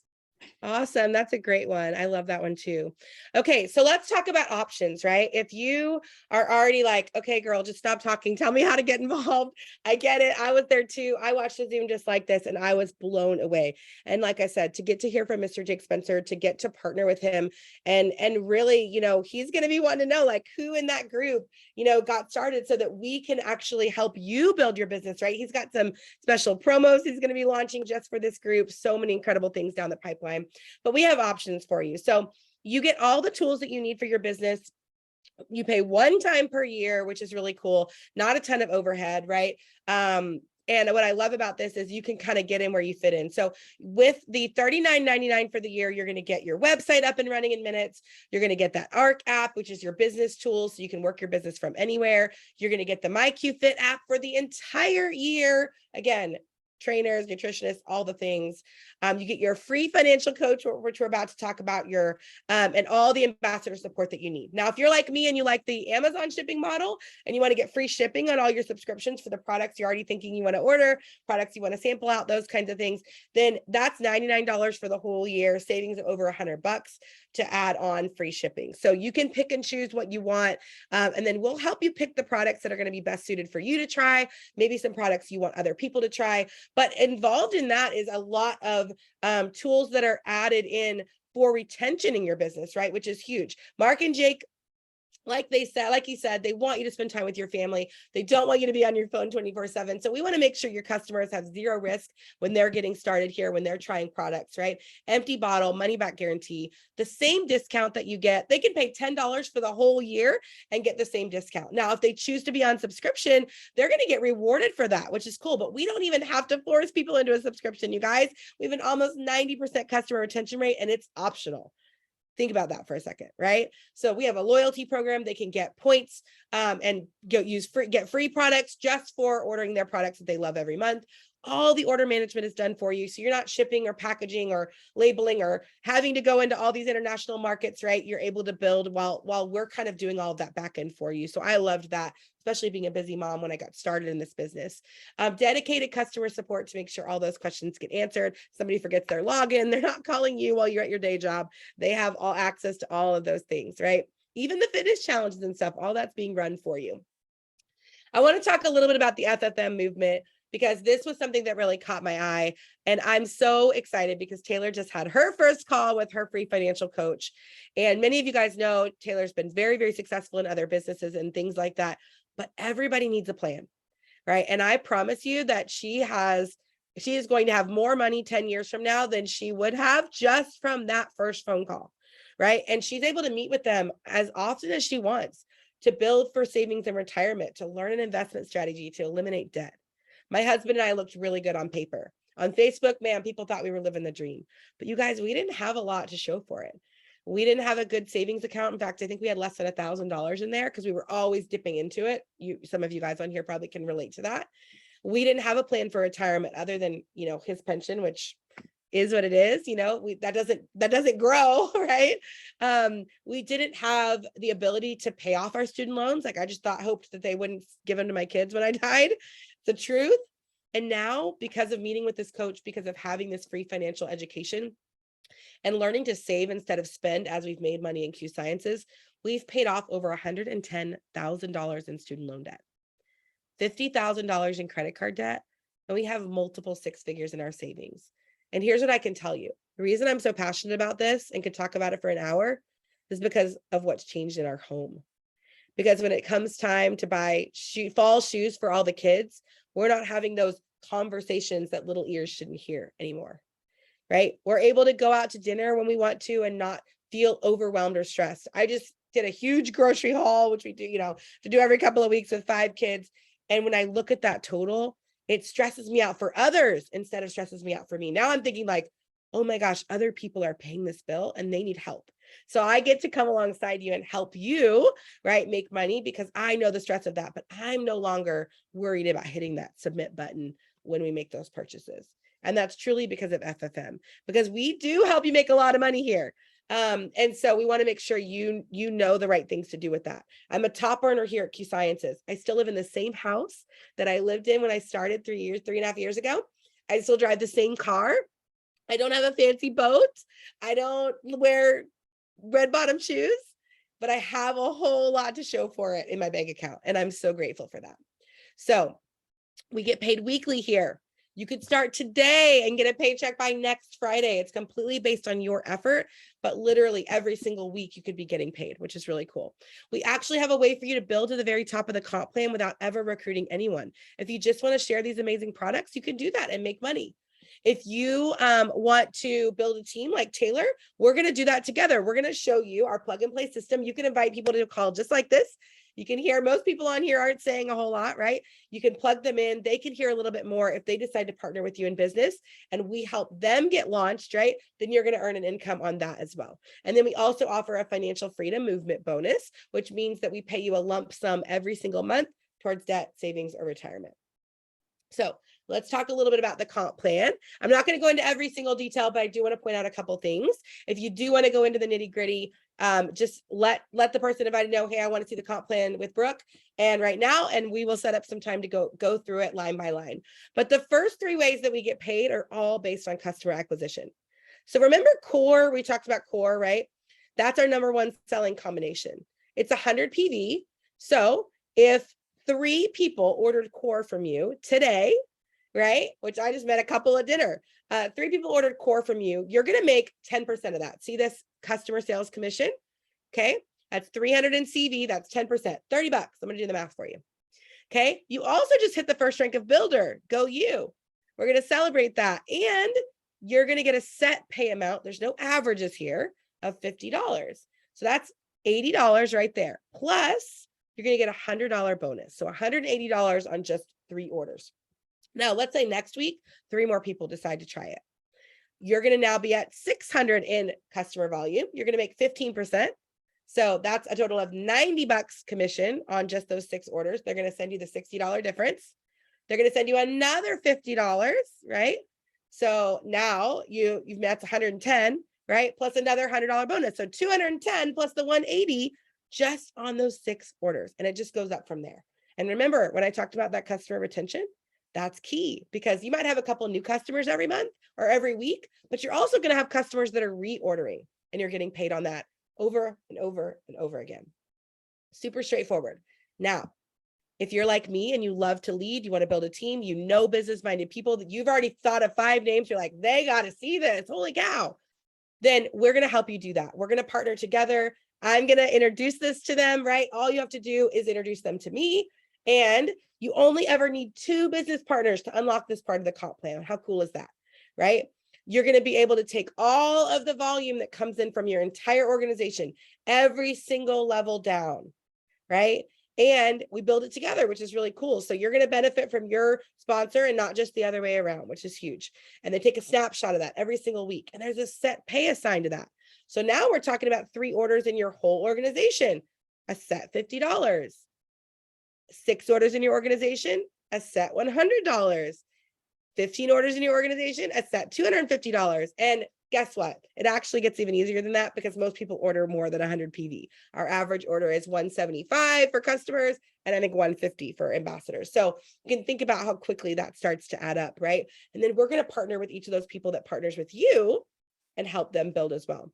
Awesome. That's a great one. I love that one too. Okay, so let's talk about options, right? If you are already like, okay, girl, just stop talking. Tell me how to get involved. I get it. I was there too. I watched the Zoom just like this and I was blown away. And like I said, to get to hear from Mr. Jake Spencer, to get to partner with him and really, he's going to be wanting to know like who in that group, got started so that we can actually help you build your business, right? He's got some special promos he's going to be launching just for this group. So many incredible things down the pipeline. But we have options for you. So you get all the tools that you need for your business. You pay one time per year, which is really cool. Not a ton of overhead, right? And what I love about this is you can kind of get in where you fit in. So with the $39.99 for the year, you're going to get your website up and running in minutes. You're going to get that ARC app, which is your business tool. So you can work your business from anywhere. You're going to get the MyQFit app for the entire year. Again, trainers, nutritionists, all the things. You get your free financial coach, which we're about to talk about, and all the ambassador support that you need. Now, if you're like me and you like the Amazon shipping model and you want to get free shipping on all your subscriptions for the products you're already thinking you want to order, products you want to sample out, those kinds of things, then that's $99 for the whole year, savings of over $100 to add on free shipping. So you can pick and choose what you want. And then we'll help you pick the products that are going to be best suited for you to try, maybe some products you want other people to try. But involved in that is a lot of tools that are added in for retention in your business, right? Which is huge. Mark and Jake, like he said, they want you to spend time with your family. They don't want you to be on your phone 24/7. So we want to make sure your customers have zero risk when they're getting started here, when they're trying products, right? Empty bottle, money back guarantee, the same discount that you get. They can pay $10 for the whole year and get the same discount. Now, if they choose to be on subscription, they're going to get rewarded for that, which is cool. But we don't even have to force people into a subscription, you guys. We have an almost 90% customer retention rate, and it's optional. Think about that for a second, right? So we have a loyalty program. They can get points and get free products just for ordering their products that they love every month. All the order management is done for you. So you're not shipping or packaging or labeling or having to go into all these international markets, right? You're able to build while we're kind of doing all of that back end for you. So I loved that, especially being a busy mom when I got started in this business. Dedicated customer support to make sure all those questions get answered. Somebody forgets their login, they're not calling you while you're at your day job. They have all access to all of those things, right? Even the fitness challenges and stuff, all that's being run for you. I want to talk a little bit about the FFM movement, because this was something that really caught my eye. And I'm so excited because Taylor just had her first call with her free financial coach. And many of you guys know Taylor's been very, very successful in other businesses and things like that. But everybody needs a plan, right? And I promise you that she is going to have more money 10 years from now than she would have just from that first phone call, right? And she's able to meet with them as often as she wants to build for savings and retirement, to learn an investment strategy, to eliminate debt. My husband and I looked really good on paper. On Facebook, man, people thought we were living the dream. But you guys, we didn't have a lot to show for it. We didn't have a good savings account. In fact, I think we had less than $1,000 in there because we were always dipping into it. Some of you guys on here probably can relate to that. We didn't have a plan for retirement other than, his pension, which is what it is, that doesn't grow, right? We didn't have the ability to pay off our student loans. Like I just hoped that they wouldn't give them to my kids when I died. The truth. And now, because of meeting with this coach, because of having this free financial education and learning to save instead of spend as we've made money in Q Sciences, we've paid off over $110,000 in student loan debt, $50,000 in credit card debt, and we have multiple six figures in our savings. And here's what I can tell you. The reason I'm so passionate about this and could talk about it for an hour is because of what's changed in our home. Because when it comes time to buy fall shoes for all the kids, we're not having those conversations that little ears shouldn't hear anymore, right? We're able to go out to dinner when we want to and not feel overwhelmed or stressed. I just did a huge grocery haul, which we do, to do every couple of weeks with 5 kids. And when I look at that total, it stresses me out for others instead of stresses me out for me. Now I'm thinking like, oh my gosh, other people are paying this bill and they need help. So I get to come alongside you and help you, right, make money because I know the stress of that, but I'm no longer worried about hitting that submit button when we make those purchases. And that's truly because of FFM, because we do help you make a lot of money here. And so we want to make sure you know the right things to do with that. I'm a top earner here at Q Sciences. I still live in the same house that I lived in when I started 3.5 years ago. I still drive the same car. I don't have a fancy boat. I don't wear red bottom shoes, but I have a whole lot to show for it in my bank account. And I'm so grateful for that. So we get paid weekly here. You could start today and get a paycheck by next Friday. It's completely based on your effort, but literally every single week you could be getting paid, which is really cool. We actually have a way for you to build to the very top of the comp plan without ever recruiting anyone. If you just want to share these amazing products, you can do that and make money. If you want to build a team like Taylor, we're going to do that together. We're going to show you our plug and play system. You can invite people to a call just like this. You can hear most people on here aren't saying a whole lot, right? You can plug them in. They can hear a little bit more if they decide to partner with you in business and we help them get launched, right? Then you're going to earn an income on that as well. And then we also offer a financial freedom movement bonus, which means that we pay you a lump sum every single month towards debt, savings, or retirement. So let's talk a little bit about the comp plan. I'm not going to go into every single detail, but I do want to point out a couple things. If you do want to go into the nitty gritty, just let the person invited know, hey, I want to see the comp plan with Brooke and right now, and we will set up some time to go through it line by line. But the first 3 ways that we get paid are all based on customer acquisition. So remember core, we talked about core, right? That's our number 1 selling combination. It's 100 PV. So if 3 people ordered core from you today, right? Which I just met a couple at dinner. 3 people ordered core from you. You're going to make 10% of that. See this customer sales commission? Okay. That's 300 in CV. That's 10%, $30. I'm going to do the math for you. Okay. You also just hit the first rank of builder. Go you. We're going to celebrate that. And you're going to get a set pay amount. There's no averages here of $50. So that's $80 right there. Plus you're going to get a $100 bonus. So $180 on just 3 orders. Now, let's say next week, 3 more people decide to try it. You're going to now be at 600 in customer volume. You're going to make 15%. So that's a total of $90 commission on just those 6 orders. They're going to send you the $60 difference. They're going to send you another $50, right? So now you've met 110, right? Plus another $100 bonus. So 210 plus the 180 just on those 6 orders. And it just goes up from there. And remember, when I talked about that customer retention, that's key because you might have a couple of new customers every month or every week, but you're also going to have customers that are reordering and you're getting paid on that over and over and over again. Super straightforward. Now, if you're like me and you love to lead, you want to build a team, you know, business-minded people that you've already thought of 5 names, you're like, they got to see this, holy cow. Then we're going to help you do that. We're going to partner together. I'm going to introduce this to them, right? All you have to do is introduce them to me. And you only ever need 2 business partners to unlock this part of the comp plan. How cool is that, right? You're going to be able to take all of the volume that comes in from your entire organization, every single level down, right? And we build it together, which is really cool. So you're going to benefit from your sponsor and not just the other way around, which is huge. And they take a snapshot of that every single week. And there's a set pay assigned to that. So now we're talking about 3 orders in your whole organization, a set $50. 6 orders in your organization, a set $100. 15 orders in your organization, a set $250. And guess what? It actually gets even easier than that because most people order more than 100 PV. Our average order is 175 for customers and I think 150 for ambassadors. So you can think about how quickly that starts to add up, right? And then we're going to partner with each of those people that partners with you and help them build as well.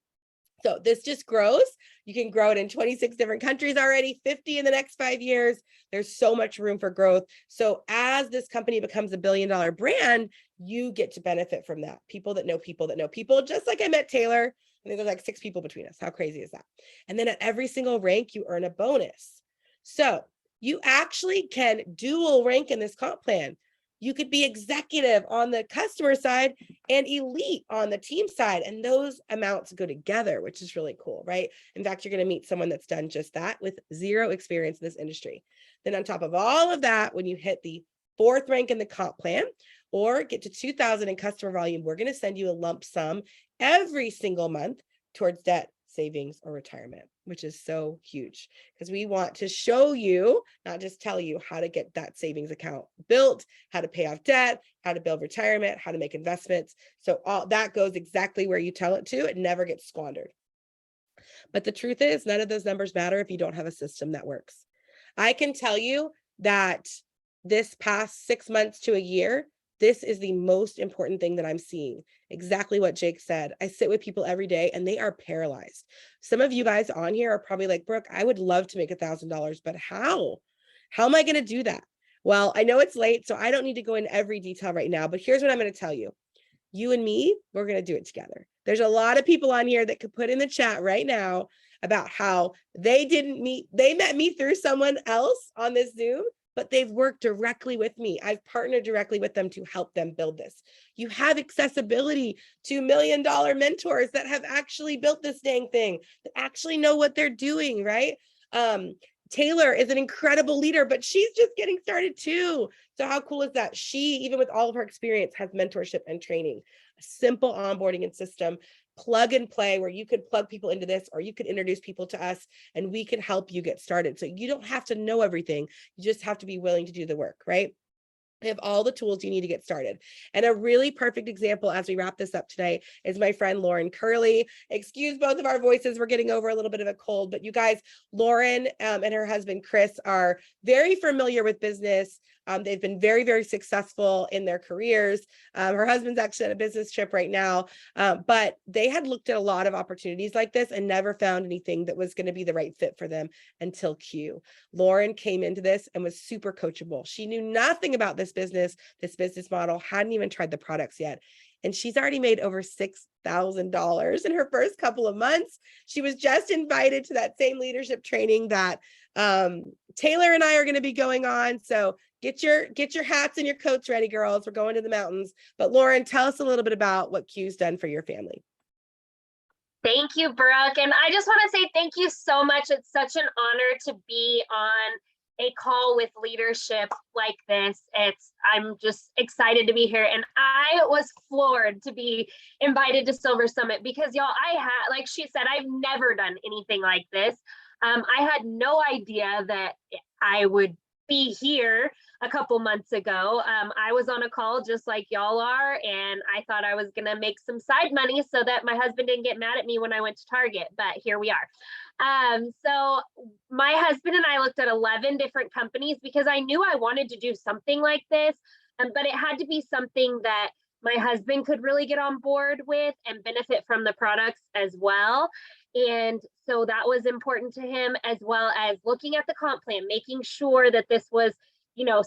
So this just grows. You can grow it in 26 different countries already, 50 in the next 5 years. There's so much room for growth. So as this company becomes a $1 billion brand, you get to benefit from that. People that know people that know people, just like I met Taylor. I think there's like 6 people between us. How crazy is that? And then at every single rank, you earn a bonus. So you actually can dual rank in this comp plan. You could be executive on the customer side and elite on the team side. And those amounts go together, which is really cool, right? In fact, you're going to meet someone that's done just that with 0 experience in this industry. Then on top of all of that, when you hit the 4th rank in the comp plan or get to 2,000 in customer volume, we're going to send you a lump sum every single month towards debt, savings, or retirement, which is so huge because we want to show you, not just tell you how to get that savings account built, how to pay off debt, how to build retirement, how to make investments. So all that goes exactly where you tell it to. It never gets squandered. But the truth is, none of those numbers matter if you don't have a system that works. I can tell you that this past 6 months to a year, this is the most important thing that I'm seeing. Exactly what Jake said. I sit with people every day and they are paralyzed. Some of you guys on here are probably like, Brooke, I would love to make $1,000, but how? How am I going to do that? Well, I know it's late, so I don't need to go in every detail right now, but here's what I'm going to tell you. You and me, we're going to do it together. There's a lot of people on here that could put in the chat right now about how they met me through someone else on this Zoom, but they've worked directly with me. I've partnered directly with them to help them build this. You have accessibility to $1 million mentors that have actually built this dang thing, that actually know what they're doing, right? Taylor is an incredible leader, but she's just getting started too. So how cool is that? She, even with all of her experience, has mentorship and training, a simple onboarding and system, plug and play where you could plug people into this, or you could introduce people to us and we can help you get started. So you don't have to know everything. You just have to be willing to do the work, right? They have all the tools you need to get started. And a really perfect example as we wrap this up today is my friend Lauren Curley. Excuse both of our voices. We're getting over a little bit of a cold, but you guys, Lauren and her husband, Chris, are very familiar with business. They've been very, very successful in their careers. Her husband's actually on a business trip right now, but they had looked at a lot of opportunities like this and never found anything that was going to be the right fit for them until Q. Lauren came into this and was super coachable. She knew nothing about this business model, hadn't even tried the products yet. And she's already made over $6,000 in her first couple of months. She was just invited to that same leadership training that Taylor and I are going to be going on. So get your hats and your coats ready, girls. We're going to the mountains. But Lauren, tell us a little bit about what Q's done for your family. Thank you, Brooke. And I just want to say thank you so much. It's such an honor to be on a call with leadership like this. I'm just excited to be here. And I was floored to be invited to Silver Summit because y'all, like she said, I've never done anything like this. I had no idea that I would be here a couple months ago. I was on a call just like y'all are, and I thought I was gonna make some side money so that my husband didn't get mad at me when I went to Target, but here we are. So my husband and I looked at 11 different companies because I knew I wanted to do something like this, but it had to be something that my husband could really get on board with and benefit from the products as well. And so that was important to him, as well as looking at the comp plan, making sure that this was,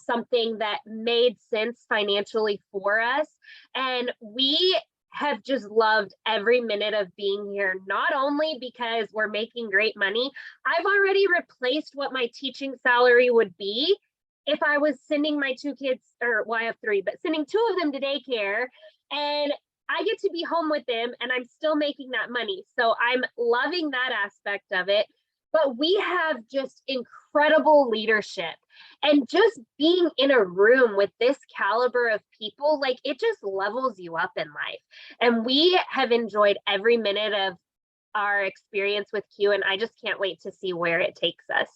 something that made sense financially for us. And we have just loved every minute of being here, not only because we're making great money. I've already replaced what my teaching salary would be if I was sending my 2 kids, I have 3, but sending 2 of them to daycare, and I get to be home with them and I'm still making that money. So I'm loving that aspect of it. But we have just incredible leadership, and just being in a room with this caliber of people, like, it just levels you up in life. And we have enjoyed every minute of our experience with Q, and I just can't wait to see where it takes us.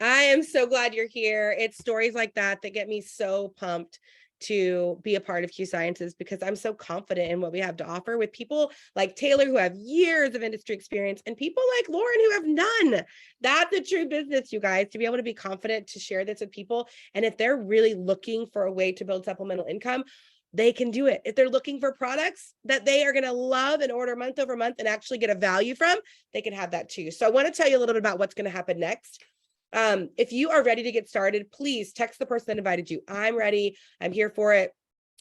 I am so glad you're here. It's stories like that that get me so pumped to be a part of Q Sciences, because I'm so confident in what we have to offer with people like Taylor who have years of industry experience and people like Lauren who have none. That's a true business, you guys, to be able to be confident to share this with people. And if they're really looking for a way to build supplemental income, they can do it. If they're looking for products that they are going to love and order month over month and actually get a value from, they can have that too. So I want to tell you a little bit about what's going to happen next. If you are ready to get started, please text the person that invited you. I'm ready. I'm here for it.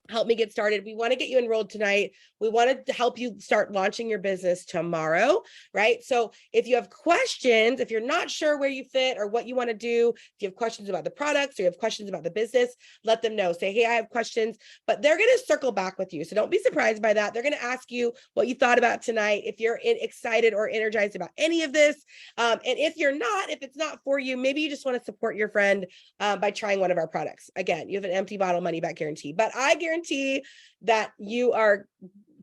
Help me get started. We want to get you enrolled tonight. We want to help you start launching your business tomorrow, right? So if you have questions, if you're not sure where you fit or what you want to do, if you have questions about the products or you have questions about the business, let them know. Say, hey, I have questions, but they're going to circle back with you. So don't be surprised by that. They're going to ask you what you thought about tonight, if you're excited or energized about any of this. And if you're not, if it's not for you, maybe you just want to support your friend by trying one of our products. Again, you have an empty bottle money back guarantee, but I guarantee that you are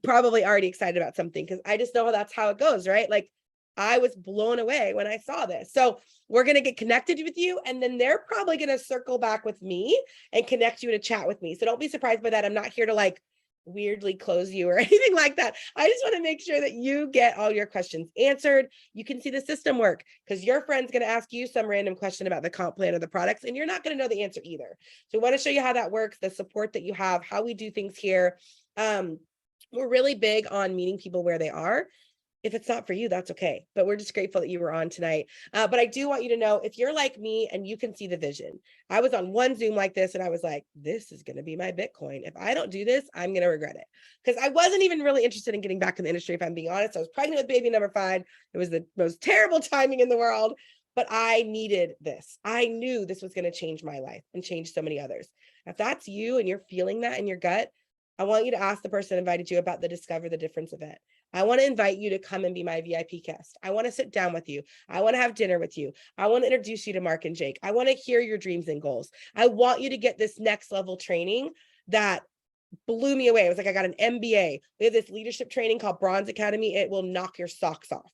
probably already excited about something, because I just know that's how it goes, right? Like, I was blown away when I saw this. So we're going to get connected with you, and then they're probably going to circle back with me and connect you to chat with me. So don't be surprised by that. I'm not here to like weirdly close you or anything like that. I just want to make sure that you get all your questions answered. You can see the system work, because your friend's going to ask you some random question about the comp plan or the products, and you're not going to know the answer either. So we want to show you how that works, the support that you have, how we do things here. We're really big on meeting people where they are. If it's not for you, that's okay. But we're just grateful that you were on tonight. But I do want you to know, if you're like me and you can see the vision, I was on one Zoom like this and I was like, this is going to be my Bitcoin. If I don't do this, I'm going to regret it. Because I wasn't even really interested in getting back in the industry, if I'm being honest. I was pregnant with baby number 5. It was the most terrible timing in the world, but I needed this. I knew this was going to change my life and change so many others. If that's you and you're feeling that in your gut, I want you to ask the person that invited you about the Discover the Difference event. I want to invite you to come and be my VIP guest. I want to sit down with you. I want to have dinner with you. I want to introduce you to Mark and Jake. I want to hear your dreams and goals. I want you to get this next level training that blew me away. It was like I got an MBA. We have this leadership training called Bronze Academy. It will knock your socks off.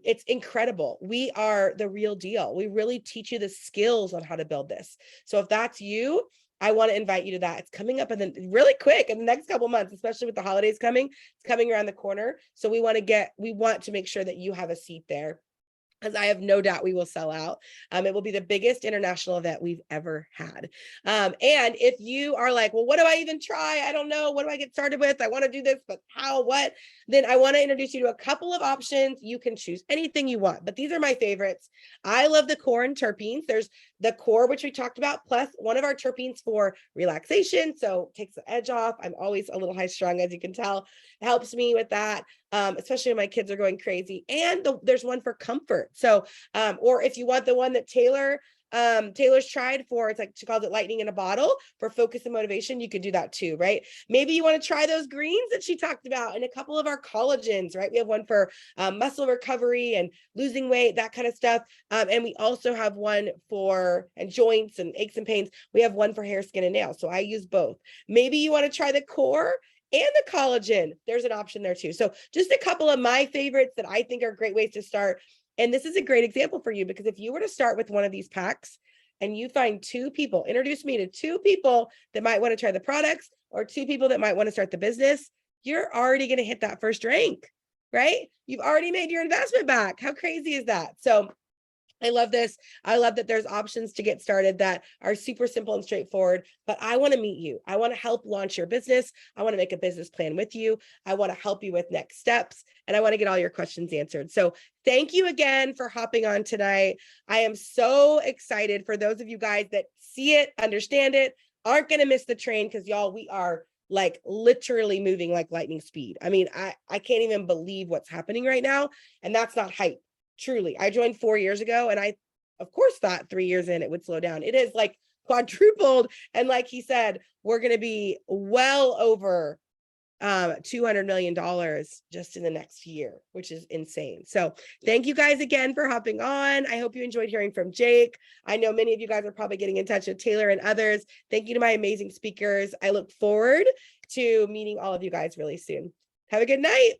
It's incredible. We are the real deal. We really teach you the skills on how to build this. So if that's you, I want to invite you to that. It's coming up really quick in the next couple months, especially with the holidays coming. It's coming around the corner. So we want to make sure that you have a seat there, because I have no doubt we will sell out. It will be the biggest international event we've ever had. And if you are like, well, what do I even try? I don't know. What do I get started with? I want to do this, but how, what? Then I want to introduce you to a couple of options. You can choose anything you want, but these are my favorites. I love the core and terpenes. There's the core, which we talked about, plus one of our terpenes for relaxation. So takes the edge off. I'm always a little high strung, as you can tell. It helps me with that. Especially when my kids are going crazy. And there's one for comfort. So, or if you want the one that Taylor's tried for, it's like, she calls it lightning in a bottle for focus and motivation. You could do that too, right? Maybe you want to try those greens that she talked about and a couple of our collagens, right? We have one for muscle recovery and losing weight, that kind of stuff. And we also have one for joints and aches and pains. We have one for hair, skin, and nails. So I use both. Maybe you want to try the core and the collagen. There's an option there too. So just a couple of my favorites that I think are great ways to start. And this is a great example for you, because if you were to start with one of these packs and you find 2 people, introduce me to 2 people that might want to try the products, or 2 people that might want to start the business, you're already going to hit that first rank, right? You've already made your investment back. How crazy is that? So I love this. I love that there's options to get started that are super simple and straightforward, but I want to meet you. I want to help launch your business. I want to make a business plan with you. I want to help you with next steps, and I want to get all your questions answered. So thank you again for hopping on tonight. I am so excited for those of you guys that see it, understand it, aren't going to miss the train, because y'all, we are like literally moving like lightning speed. I mean, I can't even believe what's happening right now. And that's not hype. Truly, I joined 4 years ago, and I, of course, thought 3 years in it would slow down. It is like quadrupled. And like he said, we're going to be well over $200 million just in the next year, which is insane. So thank you guys again for hopping on. I hope you enjoyed hearing from Jake. I know many of you guys are probably getting in touch with Taylor and others. Thank you to my amazing speakers. I look forward to meeting all of you guys really soon. Have a good night.